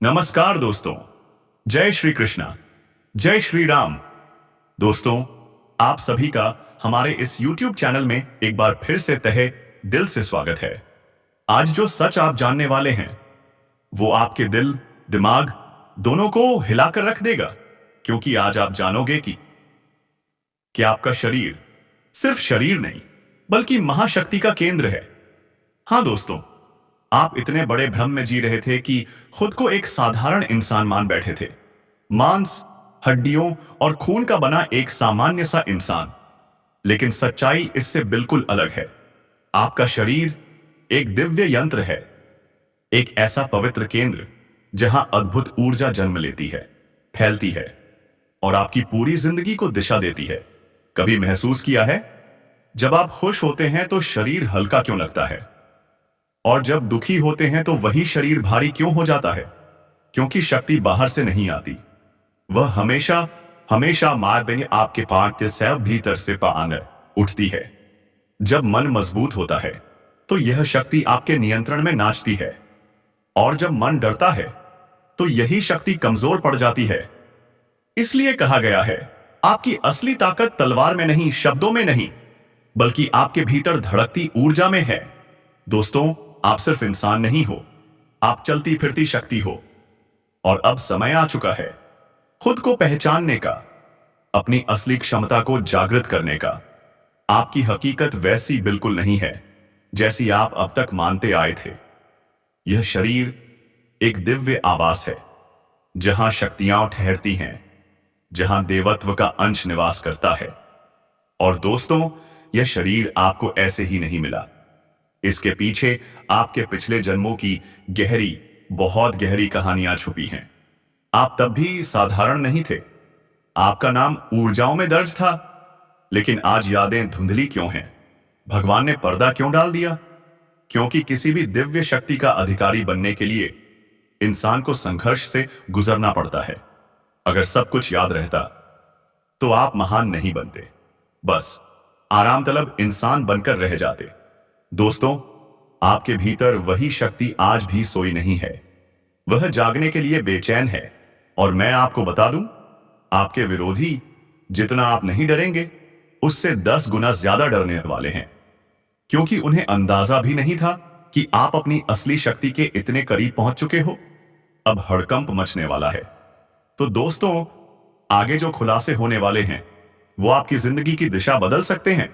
नमस्कार दोस्तों। जय श्री कृष्णा। जय श्री राम। दोस्तों, आप सभी का हमारे इस YouTube चैनल में एक बार फिर से तहे दिल से स्वागत है। आज जो सच आप जानने वाले हैं वो आपके दिल दिमाग दोनों को हिलाकर रख देगा, क्योंकि आज आप जानोगे कि आपका शरीर सिर्फ शरीर नहीं बल्कि महाशक्ति का केंद्र है। हाँ दोस्तों, आप इतने बड़े भ्रम में जी रहे थे कि खुद को एक साधारण इंसान मान बैठे थे, मांस हड्डियों और खून का बना एक सामान्य सा इंसान। लेकिन सच्चाई इससे बिल्कुल अलग है। आपका शरीर एक दिव्य यंत्र है, एक ऐसा पवित्र केंद्र जहां अद्भुत ऊर्जा जन्म लेती है, फैलती है और आपकी पूरी जिंदगी को दिशा देती है। कभी महसूस किया है, जब आप खुश होते हैं तो शरीर हल्का क्यों लगता है, और जब दुखी होते हैं तो वही शरीर भारी क्यों हो जाता है? क्योंकि शक्ति बाहर से नहीं आती, वह हमेशा हमेशा मार बने आपके पांच के सब भीतर से पांगर उठती है। जब मन मजबूत होता है तो यह शक्ति आपके नियंत्रण में नाचती है, और जब मन डरता है तो यही शक्ति कमजोर पड़ जाती है। इसलिए कहा गया है, आपकी असली ताकत तलवार में नहीं, शब्दों में नहीं, बल्कि आपके भीतर धड़कती ऊर्जा में है। दोस्तों, आप सिर्फ इंसान नहीं हो, आप चलती फिरती शक्ति हो। और अब समय आ चुका है खुद को पहचानने का, अपनी असली क्षमता को जागृत करने का। आपकी हकीकत वैसी बिल्कुल नहीं है जैसी आप अब तक मानते आए थे। यह शरीर एक दिव्य आवास है, जहां शक्तियां ठहरती हैं, जहां देवत्व का अंश निवास करता है। और दोस्तों, यह शरीर आपको ऐसे ही नहीं मिला। इसके पीछे आपके पिछले जन्मों की गहरी, बहुत गहरी कहानियां छुपी हैं। आप तब भी साधारण नहीं थे, आपका नाम ऊर्जाओं में दर्ज था। लेकिन आज यादें धुंधली क्यों हैं? भगवान ने पर्दा क्यों डाल दिया? क्योंकि किसी भी दिव्य शक्ति का अधिकारी बनने के लिए इंसान को संघर्ष से गुजरना पड़ता है। अगर सब कुछ याद रहता तो आप महान नहीं बनते, बस आराम तलब इंसान बनकर रह जाते। दोस्तों, आपके भीतर वही शक्ति आज भी सोई नहीं है, वह जागने के लिए बेचैन है। और मैं आपको बता दूं, आपके विरोधी जितना आप नहीं डरेंगे, उससे 10 गुना ज्यादा डरने वाले हैं, क्योंकि उन्हें अंदाजा भी नहीं था कि आप अपनी असली शक्ति के इतने करीब पहुंच चुके हो। अब हड़कंप मचने वाला है। तो दोस्तों, आगे जो खुलासे होने वाले हैं वो आपकी जिंदगी की दिशा बदल सकते हैं।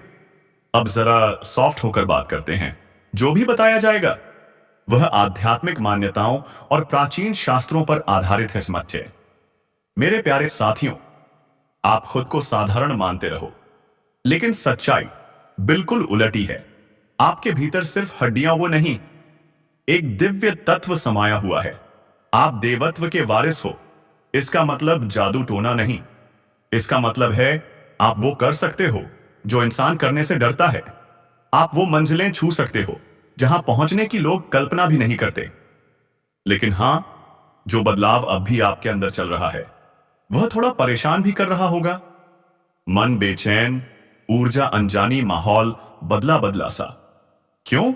अब जरा सॉफ्ट होकर बात करते हैं। जो भी बताया जाएगा वह आध्यात्मिक मान्यताओं और प्राचीन शास्त्रों पर आधारित है, समझे? मेरे प्यारे साथियों, आप खुद को साधारण मानते रहो, लेकिन सच्चाई बिल्कुल उलटी है। आपके भीतर सिर्फ हड्डियां वो नहीं, एक दिव्य तत्व समाया हुआ है। आप देवत्व के वारिस हो। इसका मतलब जादू टोना नहीं, इसका मतलब है आप वो कर सकते हो जो इंसान करने से डरता है। आप वो मंजिलें छू सकते हो जहां पहुंचने की लोग कल्पना भी नहीं करते। लेकिन हां, जो बदलाव अब भी आपके अंदर चल रहा है वह थोड़ा परेशान भी कर रहा होगा। मन बेचैन, ऊर्जा अनजानी, माहौल बदला बदला सा। क्यों?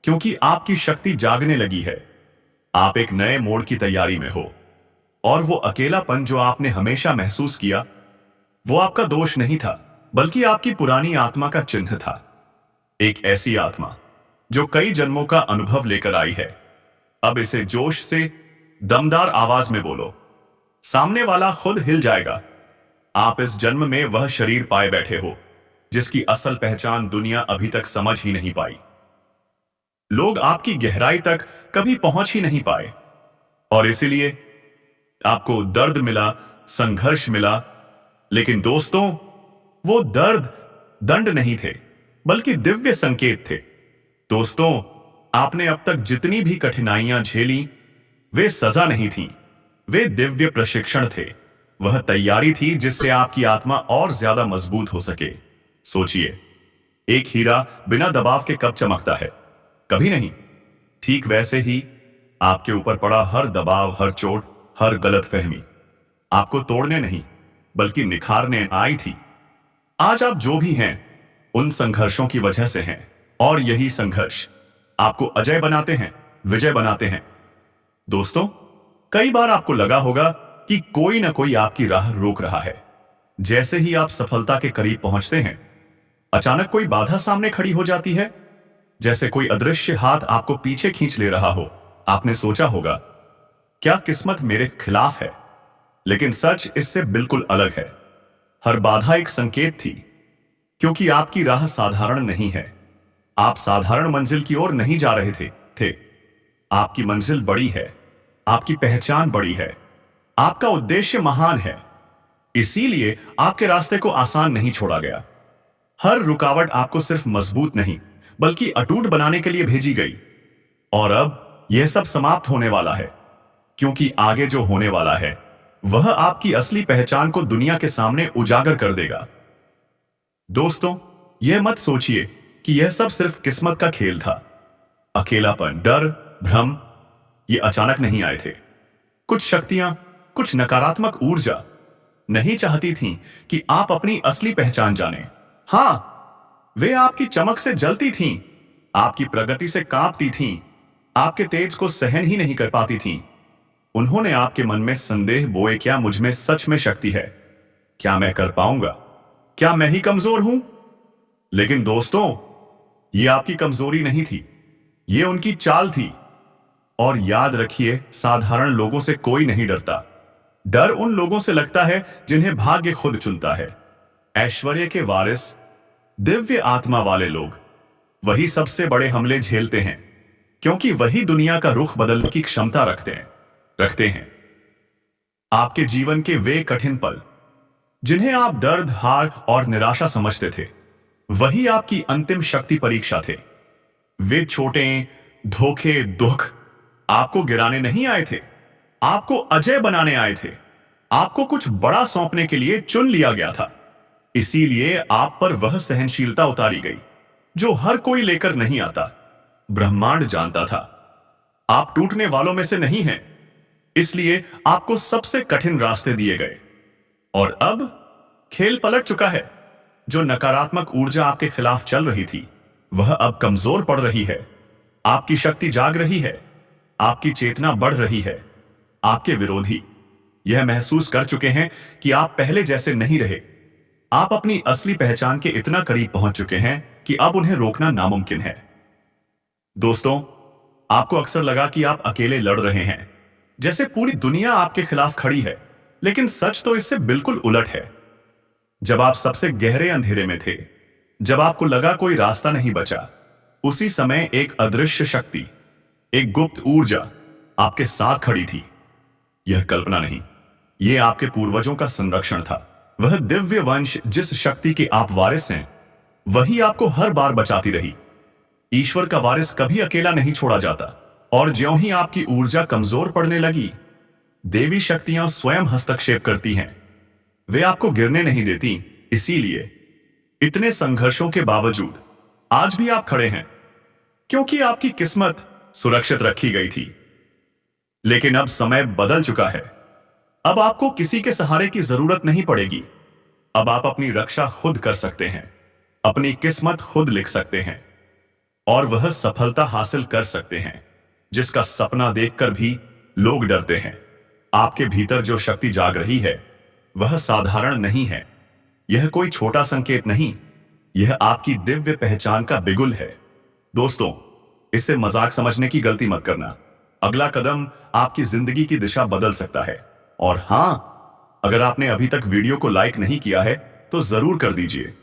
क्योंकि आपकी शक्ति जागने लगी है। आप एक नए मोड़ की तैयारी में हो, और वो अकेलापन जो आपने हमेशा महसूस किया वो आपका दोष नहीं था, बल्कि आपकी पुरानी आत्मा का चिन्ह था। एक ऐसी आत्मा जो कई जन्मों का अनुभव लेकर आई है। अब इसे जोश से दमदार आवाज में बोलो, सामने वाला खुद हिल जाएगा। आप इस जन्म में वह शरीर पाए बैठे हो जिसकी असल पहचान दुनिया अभी तक समझ ही नहीं पाई। लोग आपकी गहराई तक कभी पहुंच ही नहीं पाए, और इसीलिए आपको दर्द मिला, संघर्ष मिला। लेकिन दोस्तों, वो दर्द दंड नहीं थे, बल्कि दिव्य संकेत थे। दोस्तों, आपने अब तक जितनी भी कठिनाइयां झेली वे सजा नहीं थीं, वे दिव्य प्रशिक्षण थे। वह तैयारी थी जिससे आपकी आत्मा और ज्यादा मजबूत हो सके। सोचिए, एक हीरा बिना दबाव के कब चमकता है? कभी नहीं। ठीक वैसे ही आपके ऊपर पड़ा हर दबाव, हर चोट, हर गलतफहमी आपको तोड़ने नहीं बल्कि निखारने आई थी। आज आप जो भी हैं उन संघर्षों की वजह से हैं, और यही संघर्ष आपको अजय बनाते हैं, विजय बनाते हैं। दोस्तों, कई बार आपको लगा होगा कि कोई ना कोई आपकी राह रोक रहा है। जैसे ही आप सफलता के करीब पहुंचते हैं, अचानक कोई बाधा सामने खड़ी हो जाती है, जैसे कोई अदृश्य हाथ आपको पीछे खींच ले रहा हो। आपने सोचा होगा, क्या किस्मत मेरे खिलाफ है? लेकिन सच इससे बिल्कुल अलग है। हर बाधा एक संकेत थी, क्योंकि आपकी राह साधारण नहीं है। आप साधारण मंजिल की ओर नहीं जा रहे थे। आपकी मंजिल बड़ी है, आपकी पहचान बड़ी है, आपका उद्देश्य महान है। इसीलिए आपके रास्ते को आसान नहीं छोड़ा गया। हर रुकावट आपको सिर्फ मजबूत नहीं, बल्कि अटूट बनाने के लिए भेजी गई। और अब यह सब समाप्त होने वाला है, क्योंकि आगे जो होने वाला है वह आपकी असली पहचान को दुनिया के सामने उजागर कर देगा। दोस्तों, यह मत सोचिए कि यह सब सिर्फ किस्मत का खेल था। अकेलापन, डर, भ्रम ये अचानक नहीं आए थे। कुछ शक्तियां, कुछ नकारात्मक ऊर्जा नहीं चाहती थीं कि आप अपनी असली पहचान जानें। हां, वे आपकी चमक से जलती थीं, आपकी प्रगति से कांपती थीं, आपके तेज को सहन ही नहीं कर पाती थीं। उन्होंने आपके मन में संदेह बोए, क्या मुझ में सच में शक्ति है? क्या मैं कर पाऊंगा? क्या मैं ही कमजोर हूं? लेकिन दोस्तों, यह आपकी कमजोरी नहीं थी, यह उनकी चाल थी। और याद रखिए, साधारण लोगों से कोई नहीं डरता। डर उन लोगों से लगता है जिन्हें भाग्य खुद चुनता है। ऐश्वर्य के वारिस, दिव्य आत्मा वाले लोग वही सबसे बड़े हमले झेलते हैं, क्योंकि वही दुनिया का रुख बदलने की क्षमता रखते हैं। आपके जीवन के वे कठिन पल जिन्हें आप दर्द, हार और निराशा समझते थे, वही आपकी अंतिम शक्ति परीक्षा थे। वे छोटे धोखे, दुख आपको गिराने नहीं आए थे, आपको अजय बनाने आए थे। आपको कुछ बड़ा सौंपने के लिए चुन लिया गया था। इसीलिए आप पर वह सहनशीलता उतारी गई जो हर कोई लेकर नहीं आता। ब्रह्मांड जानता था आप टूटने वालों में से नहीं हैं, इसलिए आपको सबसे कठिन रास्ते दिए गए। और अब खेल पलट चुका है। जो नकारात्मक ऊर्जा आपके खिलाफ चल रही थी, वह अब कमजोर पड़ रही है। आपकी शक्ति जाग रही है, आपकी चेतना बढ़ रही है। आपके विरोधी यह महसूस कर चुके हैं कि आप पहले जैसे नहीं रहे। आप अपनी असली पहचान के इतना करीब पहुंच चुके हैं कि अब उन्हें रोकना नामुमकिन है। दोस्तों, आपको अक्सर लगा कि आप अकेले लड़ रहे हैं, जैसे पूरी दुनिया आपके खिलाफ खड़ी है। लेकिन सच तो इससे बिल्कुल उलट है। जब आप सबसे गहरे अंधेरे में थे, जब आपको लगा कोई रास्ता नहीं बचा, उसी समय एक अदृश्य शक्ति, एक गुप्त ऊर्जा आपके साथ खड़ी थी। यह कल्पना नहीं, यह आपके पूर्वजों का संरक्षण था। वह दिव्य वंश जिस शक्ति के आप वारिस हैं, वही आपको हर बार बचाती रही। ईश्वर का वारिस कभी अकेला नहीं छोड़ा जाता। और ज्यों ही आपकी ऊर्जा कमजोर पड़ने लगी, देवी शक्तियां स्वयं हस्तक्षेप करती हैं। वे आपको गिरने नहीं देती। इसीलिए इतने संघर्षों के बावजूद आज भी आप खड़े हैं, क्योंकि आपकी किस्मत सुरक्षित रखी गई थी। लेकिन अब समय बदल चुका है। अब आपको किसी के सहारे की जरूरत नहीं पड़ेगी। अब आप अपनी रक्षा खुद कर सकते हैं, अपनी किस्मत खुद लिख सकते हैं, और वह सफलता हासिल कर सकते हैं जिसका सपना देखकर भी लोग डरते हैं। आपके भीतर जो शक्ति जाग रही है, वह साधारण नहीं है। यह कोई छोटा संकेत नहीं, यह आपकी दिव्य पहचान का बिगुल है। दोस्तों, इसे मजाक समझने की गलती मत करना। अगला कदम आपकी जिंदगी की दिशा बदल सकता है। और हां, अगर आपने अभी तक वीडियो को लाइक नहीं किया है तो जरूर कर दीजिए।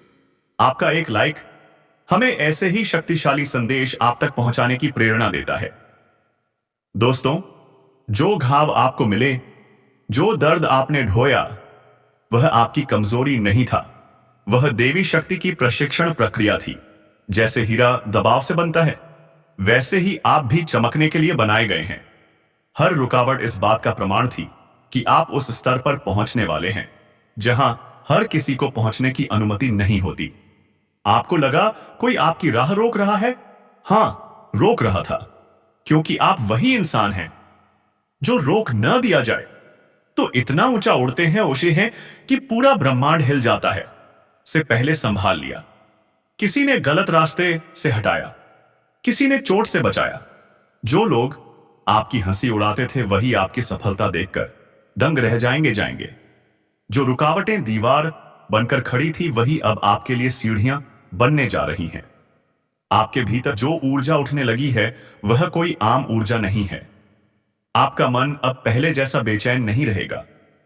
आपका एक लाइक हमें ऐसे ही शक्तिशाली संदेश आप तक पहुंचाने की प्रेरणा देता है। दोस्तों, जो घाव आपको मिले, जो दर्द आपने ढोया, वह आपकी कमजोरी नहीं था, वह देवी शक्ति की प्रशिक्षण प्रक्रिया थी। जैसे हीरा दबाव से बनता है, वैसे ही आप भी चमकने के लिए बनाए गए हैं। हर रुकावट इस बात का प्रमाण थी कि आप उस स्तर पर पहुंचने वाले हैं जहां हर किसी को पहुंचने की अनुमति नहीं होती। आपको लगा कोई आपकी राह रोक रहा है? हां, रोक रहा था, क्योंकि आप वही इंसान हैं जो रोक न दिया जाए तो इतना ऊंचा उड़ते हैं कि पूरा ब्रह्मांड हिल जाता है। से पहले संभाल लिया। किसी ने गलत रास्ते से हटाया, किसी ने चोट से बचाया। जो लोग आपकी हंसी उड़ाते थे वही आपकी सफलता देखकर दंग रह जाएंगे। जो रुकावटें दीवार बनकर खड़ी थी वही अब आपके लिए सीढ़ियां बनने जा रही हैं। आपके भीतर जो ऊर्जा उठने लगी है वह कोई आम ऊर्जा नहीं है। आपका मन अब पहले जैसा बेचैन नहीं रहेगा।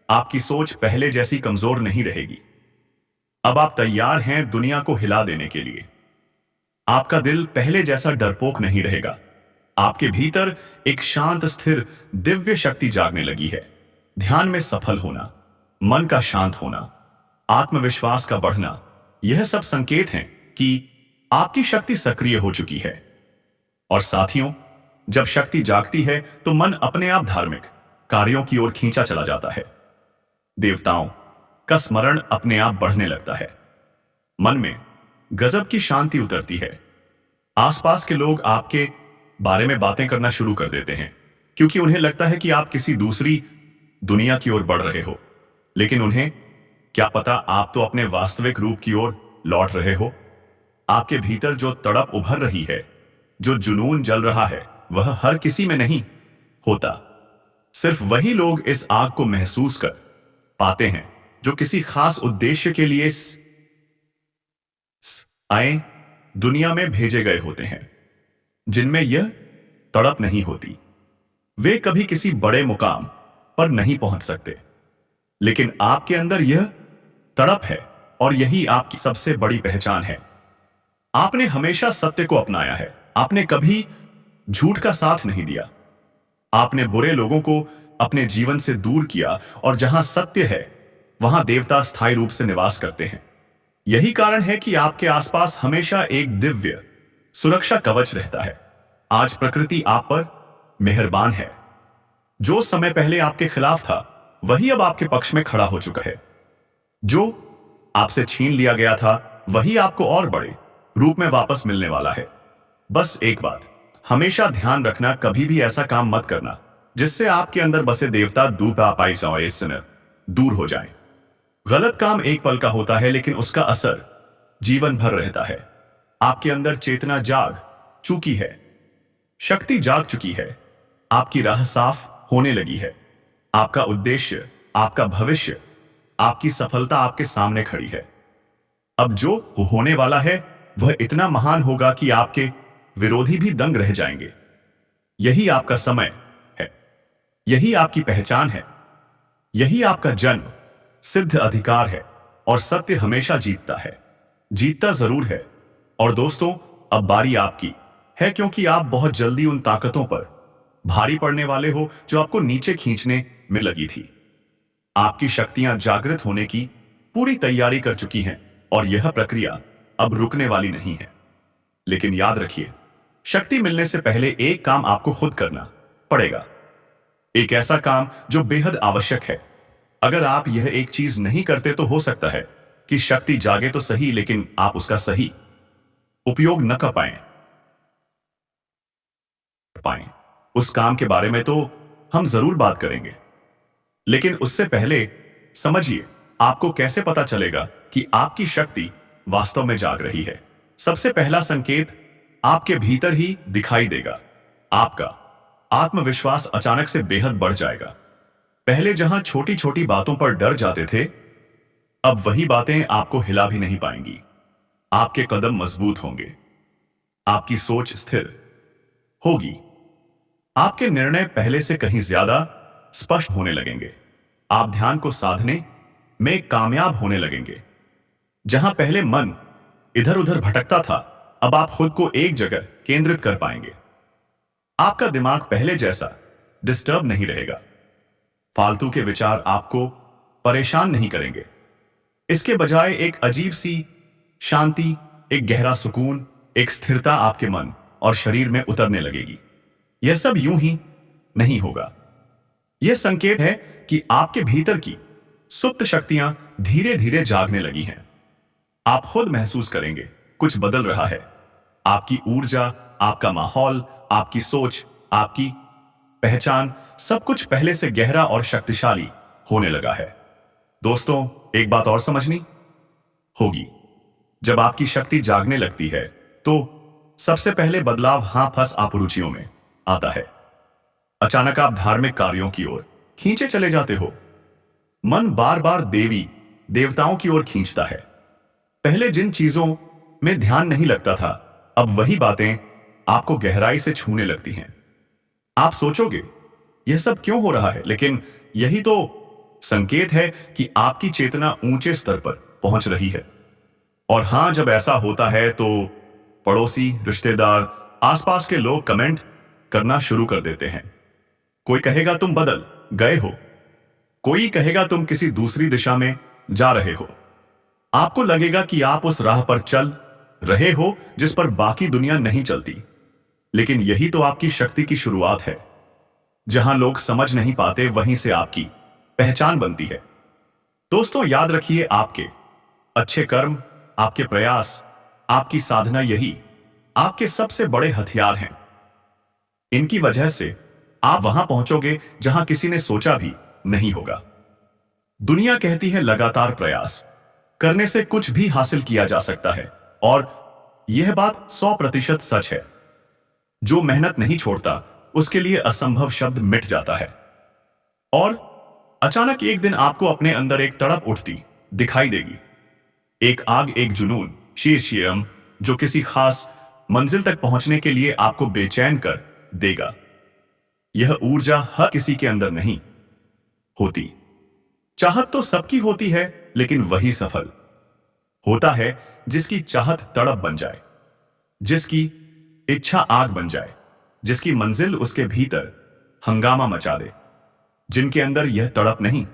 आपकी सोच पहले जैसी कमजोर नहीं रहेगी। अब आप तैयार हैं दुनिया को हिला देने के लिए। आपका दिल पहले जैसा डरपोक नहीं रहेगा। आपके भीतर एक शांत स्थिर दिव्य शक्ति जागने लगी है। ध्यान में सफल होना, मन का शांत होना, आत्मविश्वास का बढ़ना, यह सब संकेत हैं कि आपकी शक्ति सक्रिय हो चुकी है। और साथियों, जब शक्ति जागती है तो मन अपने आप धार्मिक कार्यों की ओर खींचा चला जाता है। देवताओं का स्मरण अपने आप बढ़ने लगता है। मन में गजब की शांति उतरती है। आसपास के लोग आपके बारे में बातें करना शुरू कर देते हैं क्योंकि उन्हें लगता है कि आप किसी दूसरी दुनिया की ओर बढ़ रहे हो। लेकिन उन्हें क्या पता आप तो अपने वास्तविक रूप की ओर लौट रहे हो। आपके भीतर जो तड़प उभर रही है, जो जुनून जल रहा है, वह हर किसी में नहीं होता। सिर्फ वही लोग इस आग को महसूस कर पाते हैं जो किसी खास उद्देश्य के लिए आए दुनिया में भेजे गए होते हैं। जिनमें यह तड़प नहीं होती, वे कभी किसी बड़े मुकाम पर नहीं पहुंच सकते। लेकिन आपके अंदर यह तड़प है और यही आपकी सबसे बड़ी पहचान है। आपने हमेशा सत्य को अपनाया है। आपने कभी झूठ का साथ नहीं दिया। आपने बुरे लोगों को अपने जीवन से दूर किया और जहां सत्य है वहां देवता स्थायी रूप से निवास करते हैं। यही कारण है कि आपके आसपास हमेशा एक दिव्य सुरक्षा कवच रहता है। आज प्रकृति आप पर मेहरबान है। जो समय पहले आपके खिलाफ था वही अब आपके पक्ष में खड़ा हो चुका है। जो आपसे छीन लिया गया था वही आपको और बड़े रूप में वापस मिलने वाला है। बस एक बात हमेशा ध्यान रखना, कभी भी ऐसा काम मत करना जिससे आपके अंदर बसे देवता दूर हो जाएं। गलत काम एक पल का होता है लेकिन उसका असर जीवन भर रहता है। आपके अंदर चेतना जाग चुकी है, शक्ति जाग चुकी है, आपकी राह साफ होने लगी है। आपका उद्देश्य, आपका भविष्य, आपकी सफलता आपके सामने खड़ी है। अब जो होने वाला है वह इतना महान होगा कि आपके विरोधी भी दंग रह जाएंगे। यही आपका समय है, यही आपकी पहचान है, यही आपका जन्म सिद्ध अधिकार है। और सत्य हमेशा जीतता है, जीतता जरूर है। और दोस्तों, अब बारी आपकी है क्योंकि आप बहुत जल्दी उन ताकतों पर भारी पड़ने वाले हो जो आपको नीचे खींचने में लगी थी। आपकी शक्तियां जागृत होने की पूरी तैयारी कर चुकी हैं और यह प्रक्रिया अब रुकने वाली नहीं है। लेकिन याद रखिए, शक्ति मिलने से पहले एक काम आपको खुद करना पड़ेगा। एक ऐसा काम जो बेहद आवश्यक है। अगर आप यह एक चीज नहीं करते तो हो सकता है कि शक्ति जागे तो सही लेकिन आप उसका सही उपयोग न कर पाएं। उस काम के बारे में तो हम जरूर बात करेंगे, लेकिन उससे पहले समझिए आपको कैसे पता चलेगा कि आपकी शक्ति वास्तव में जाग रही है। सबसे पहला संकेत आपके भीतर ही दिखाई देगा। आपका आत्मविश्वास अचानक से बेहद बढ़ जाएगा। पहले जहां छोटी छोटी बातों पर डर जाते थे, अब वही बातें आपको हिला भी नहीं पाएंगी। आपके कदम मजबूत होंगे, आपकी सोच स्थिर होगी, आपके निर्णय पहले से कहीं ज्यादा स्पष्ट होने लगेंगे। आप ध्यान को साधने में कामयाब होने लगेंगे। जहां पहले मन इधर उधर भटकता था, अब आप खुद को एक जगह केंद्रित कर पाएंगे। आपका दिमाग पहले जैसा डिस्टर्ब नहीं रहेगा। फालतू के विचार आपको परेशान नहीं करेंगे। इसके बजाय एक अजीब सी शांति, एक गहरा सुकून, एक स्थिरता आपके मन और शरीर में उतरने लगेगी। यह सब यूं ही नहीं होगा। यह संकेत है कि आपके भीतर की सुप्त शक्तियां धीरे धीरे जागने लगी हैं। आप खुद महसूस करेंगे कुछ बदल रहा है। आपकी ऊर्जा, आपका माहौल, आपकी सोच, आपकी पहचान, सब कुछ पहले से गहरा और शक्तिशाली होने लगा है। दोस्तों, एक बात और समझनी होगी। जब आपकी शक्ति जागने लगती है तो सबसे पहले बदलाव फंस आप रुचियों में आता है। अचानक आप धार्मिक कार्यों की ओर खींचे चले जाते हो। मन बार बार देवी देवताओं की ओर खींचता है। पहले जिन चीजों में ध्यान नहीं लगता था, अब वही बातें आपको गहराई से छूने लगती हैं। आप सोचोगे यह सब क्यों हो रहा है, लेकिन यही तो संकेत है कि आपकी चेतना ऊंचे स्तर पर पहुंच रही है। और हां, जब ऐसा होता है तो पड़ोसी, रिश्तेदार, आसपास के लोग कमेंट करना शुरू कर देते हैं। कोई कहेगा तुम बदल गए हो, कोई कहेगा तुम किसी दूसरी दिशा में जा रहे हो। आपको लगेगा कि आप उस राह पर चल रहे हो जिस पर बाकी दुनिया नहीं चलती। लेकिन यही तो आपकी शक्ति की शुरुआत है। जहां लोग समझ नहीं पाते, वहीं से आपकी पहचान बनती है। दोस्तों, याद रखिए, आपके अच्छे कर्म, आपके प्रयास, आपकी साधना, यही आपके सबसे बड़े हथियार हैं। इनकी वजह से आप वहां पहुंचोगे जहां किसी ने सोचा भी नहीं होगा। दुनिया कहती है लगातार प्रयास करने से कुछ भी हासिल किया जा सकता है, और यह बात 100% सच है। जो मेहनत नहीं छोड़ता, उसके लिए असंभव शब्द मिट जाता है। और अचानक एक दिन आपको अपने अंदर एक तड़प उठती दिखाई देगी। एक आग, एक जुनून, शीर्षम, जो किसी खास मंजिल तक पहुंचने के लिए आपको बेचैन कर देगा। यह ऊर्जा हर किसी के अंदर नहीं होती। चाहत तो सबकी होती है, लेकिन वही सफल होता है जिसकी चाहत तड़प बन जाए, जिसकी इच्छा आग बन जाए, जिसकी मंजिल उसके भीतर हंगामा मचा दे। जिनके अंदर यह तड़प नहीं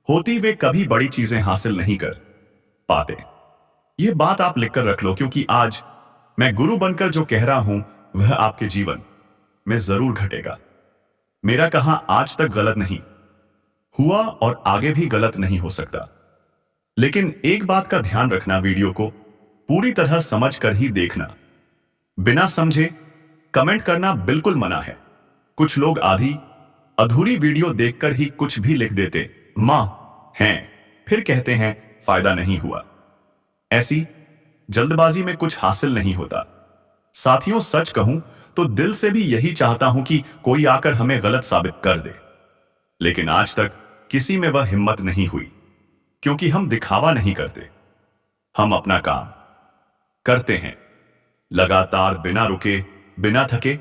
होती, वे कभी बड़ी चीजें हासिल नहीं कर पाते। यह बात आप लिखकर रख लो, क्योंकि आज मैं गुरु बनकर जो कह रहा हूं, वह आपके जीवन में जरूर घटेगा। मेरा कहा आज तक गलत नहीं हुआ और आगे भी गलत नहीं हो सकता। लेकिन एक बात का ध्यान रखना, वीडियो को पूरी तरह समझ कर ही देखना। बिना समझे कमेंट करना बिल्कुल मना है। कुछ लोग आधी अधूरी वीडियो देखकर ही कुछ भी लिख देते मां हैं, फिर कहते हैं फायदा नहीं हुआ। ऐसी जल्दबाजी में कुछ हासिल नहीं होता। साथियों, सच कहूं तो दिल से भी यही चाहता हूं कि कोई आकर हमें गलत साबित कर दे, लेकिन आज तक किसी में वह हिम्मत नहीं हुई, क्योंकि हम दिखावा नहीं करते। हम अपना काम करते हैं, लगातार, बिना रुके, बिना थके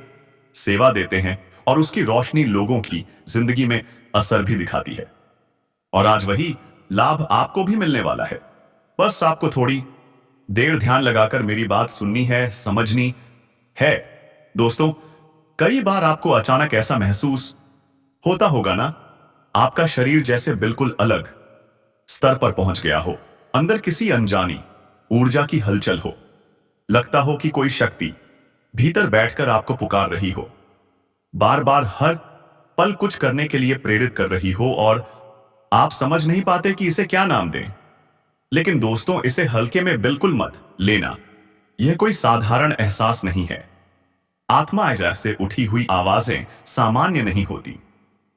सेवा देते हैं, और उसकी रोशनी लोगों की जिंदगी में असर भी दिखाती है। और आज वही लाभ आपको भी मिलने वाला है। बस आपको थोड़ी देर ध्यान लगाकर मेरी बात सुननी है, समझनी है। दोस्तों, कई बार आपको अचानक ऐसा महसूस होता होगा ना, आपका शरीर जैसे बिल्कुल अलग स्तर पर पहुंच गया हो। अंदर किसी अनजानी ऊर्जा की हलचल हो। लगता हो कि कोई शक्ति भीतर बैठकर आपको पुकार रही हो, बार बार हर पल कुछ करने के लिए प्रेरित कर रही हो, और आप समझ नहीं पाते कि इसे क्या नाम दें। लेकिन दोस्तों, इसे हल्के में बिल्कुल मत लेना। यह कोई साधारण एहसास नहीं है। आत्मा जैसे उठी हुई आवाजें सामान्य नहीं होती।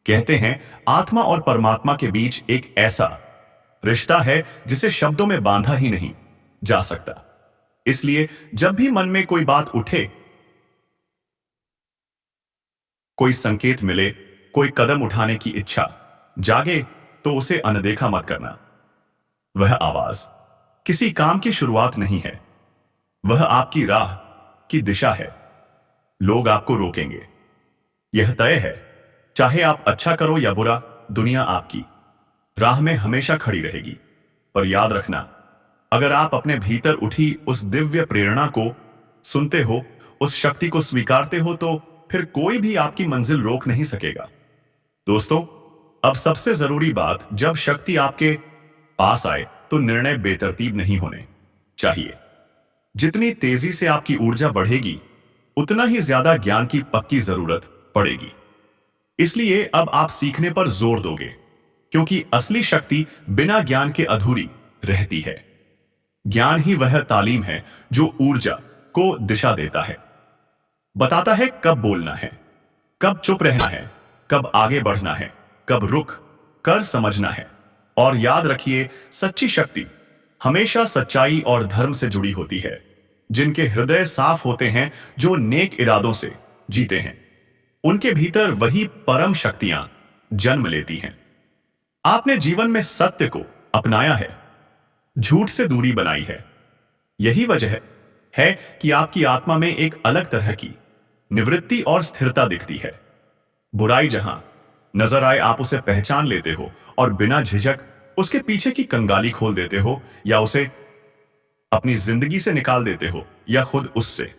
कहते हैं आत्मा और परमात्मा के बीच एक ऐसा रिश्ता है जिसे शब्दों में बांधा ही नहीं जा सकता। इसलिए जब भी मन में कोई बात उठे, कोई संकेत मिले, कोई कदम उठाने की इच्छा जागे, तो उसे अनदेखा मत करना। वह आवाज किसी काम की शुरुआत नहीं है, वह आपकी राह की दिशा है। लोग आपको रोकेंगे, यह तय है। चाहे आप अच्छा करो या बुरा, दुनिया आपकी राह में हमेशा खड़ी रहेगी। पर याद रखना, अगर आप अपने भीतर उठी उस दिव्य प्रेरणा को सुनते हो, उस शक्ति को स्वीकारते हो, तो फिर कोई भी आपकी मंजिल रोक नहीं सकेगा। दोस्तों, अब सबसे जरूरी बात, जब शक्ति आपके पास आए तो निर्णय बेतरतीब नहीं होने चाहिए। जितनी तेजी से आपकी ऊर्जा बढ़ेगी, उतना ही ज्यादा ज्ञान की पक्की जरूरत पड़ेगी। इसलिए अब आप सीखने पर जोर दोगे, क्योंकि असली शक्ति बिना ज्ञान के अधूरी रहती है। ज्ञान ही वह तालीम है जो ऊर्जा को दिशा देता है, बताता है कब बोलना है, कब चुप रहना है, कब आगे बढ़ना है, कब रुक कर समझना है। और याद रखिए, सच्ची शक्ति हमेशा सच्चाई और धर्म से जुड़ी होती है। जिनके हृदय साफ होते हैं, जो नेक इरादों से जीते हैं, उनके भीतर वही परम शक्तियां जन्म लेती हैं। आपने जीवन में सत्य को अपनाया है, झूठ से दूरी बनाई है। यही वजह है कि आपकी आत्मा में एक अलग तरह की निवृत्ति और स्थिरता दिखती है। बुराई जहां नजर आए आप उसे पहचान लेते हो और बिना झिझक उसके पीछे की कंगाली खोल देते हो, या उसे अपनी जिंदगी से निकाल देते हो, या खुद उससे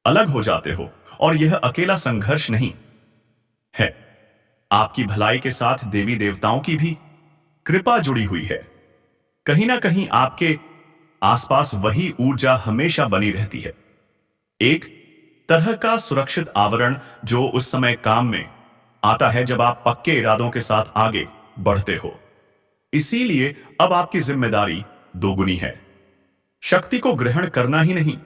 अलग हो जाते हो। और यह अकेला संघर्ष नहीं है, आपकी भलाई के साथ देवी देवताओं की भी कृपा जुड़ी हुई है। कहीं ना कहीं आपके आसपास वही ऊर्जा हमेशा बनी रहती है, एक तरह का सुरक्षित आवरण जो उस समय काम में आता है जब आप पक्के इरादों के साथ आगे बढ़ते हो। इसीलिए अब आपकी जिम्मेदारी दोगुनी है, शक्ति को ग्रहण करना ही नहीं,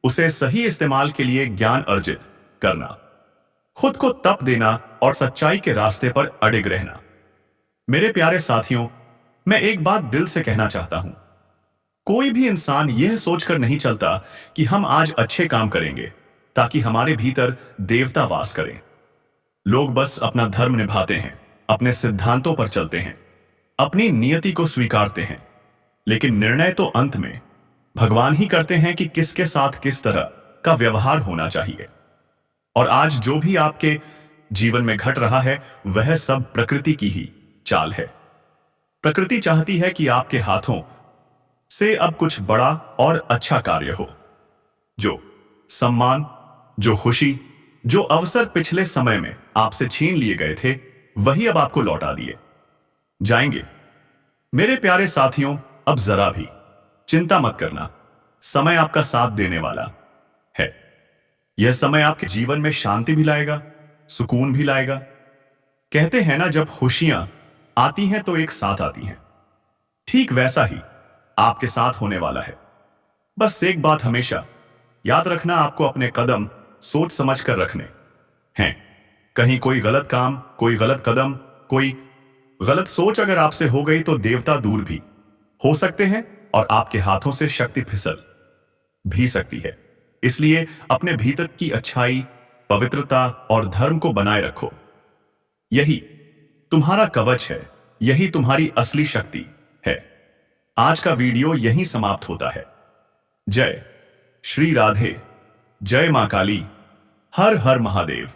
उसे सही इस्तेमाल के लिए ज्ञान अर्जित करना, खुद को तप देना और सच्चाई के रास्ते पर अडिग रहना। मेरे प्यारे साथियों, मैं एक बात दिल से कहना चाहता हूं, कोई भी इंसान यह सोचकर नहीं चलता कि हम आज अच्छे काम करेंगे ताकि हमारे भीतर देवता वास करें। लोग बस अपना धर्म निभाते हैं, अपने सिद्धांतों पर चलते हैं, अपनी नियति को स्वीकारते हैं, लेकिन निर्णय तो अंत में भगवान ही करते हैं कि किसके साथ किस तरह का व्यवहार होना चाहिए। और आज जो भी आपके जीवन में घट रहा है वह सब प्रकृति की ही चाल है। प्रकृति चाहती है कि आपके हाथों से अब कुछ बड़ा और अच्छा कार्य हो। जो सम्मान, जो खुशी, जो अवसर पिछले समय में आपसे छीन लिए गए थे, वही अब आपको लौटा दिए जाएंगे। मेरे प्यारे साथियों, अब जरा भी चिंता मत करना, समय आपका साथ देने वाला है। यह समय आपके जीवन में शांति भी लाएगा, सुकून भी लाएगा। कहते हैं ना, जब खुशियां आती हैं तो एक साथ आती हैं, ठीक वैसा ही आपके साथ होने वाला है। बस एक बात हमेशा याद रखना, आपको अपने कदम सोच समझ कर रखने हैं। कहीं कोई गलत काम, कोई गलत कदम, कोई गलत सोच अगर आपसे हो गई तो देवता दूर भी हो सकते हैं और आपके हाथों से शक्ति फिसल भी सकती है। इसलिए अपने भीतर की अच्छाई, पवित्रता और धर्म को बनाए रखो। यही तुम्हारा कवच है, यही तुम्हारी असली शक्ति है। आज का वीडियो यहीं समाप्त होता है। जय श्री राधे, जय मां काली, हर हर महादेव।